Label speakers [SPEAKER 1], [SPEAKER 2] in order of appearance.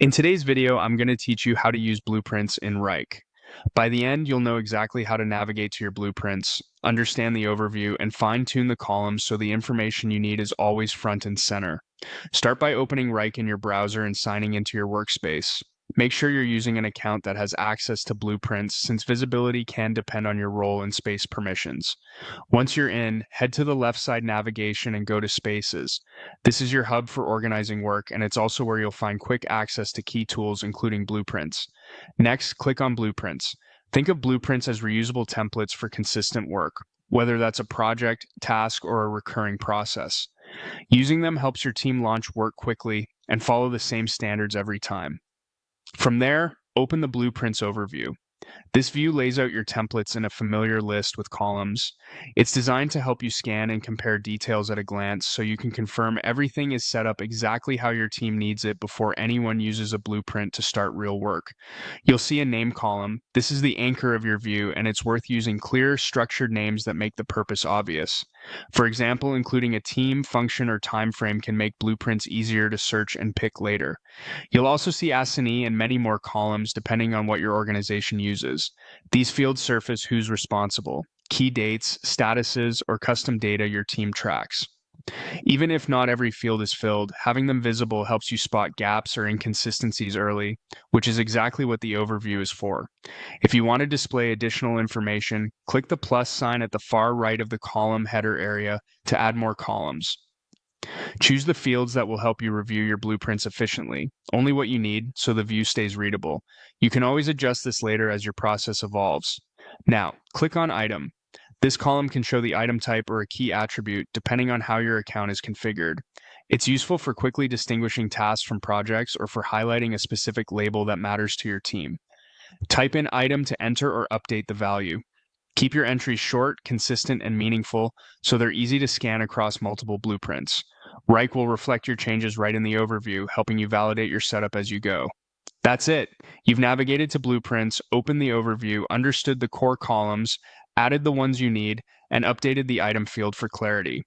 [SPEAKER 1] In today's video, I'm going to teach you how to use blueprints in Wrike. By the end, you'll know exactly how to navigate to your blueprints, understand the overview, and fine-tune the columns so the information you need is always front and center. Start by opening Wrike in your browser and signing into your workspace. Make sure you're using an account that has access to blueprints since visibility can depend on your role and space permissions. Once you're in, head to the left side navigation and go to Spaces. This is your hub for organizing work, and it's also where you'll find quick access to key tools, including blueprints. Next, click on Blueprints. Think of blueprints as reusable templates for consistent work, whether that's a project, task, or a recurring process. Using them helps your team launch work quickly and follow the same standards every time. From there, open the Blueprints overview. This view lays out your templates in a familiar list with columns. It's designed to help you scan and compare details at a glance so you can confirm everything is set up exactly how your team needs it before anyone uses a blueprint to start real work. You'll see a name column. This is the anchor of your view, and it's worth using clear, structured names that make the purpose obvious. For example, including a team, function, or time frame can make blueprints easier to search and pick later. You'll also see assignee and many more columns depending on what your organization uses. These fields surface who's responsible, key dates, statuses, or custom data your team tracks. Even if not every field is filled, having them visible helps you spot gaps or inconsistencies early, which is exactly what the overview is for. If you want to display additional information, click the plus sign at the far right of the column header area to add more columns. Choose the fields that will help you review your blueprints efficiently, only what you need so the view stays readable. You can always adjust this later as your process evolves. Now, click on Item. This column can show the item type or a key attribute depending on how your account is configured. It's useful for quickly distinguishing tasks from projects or for highlighting a specific label that matters to your team. Type in item to enter or update the value. Keep your entries short, consistent, and meaningful so they're easy to scan across multiple blueprints. Wrike will reflect your changes right in the overview, helping you validate your setup as you go. That's it. You've navigated to blueprints, opened the overview, understood the core columns, added the ones you need, and updated the item field for clarity.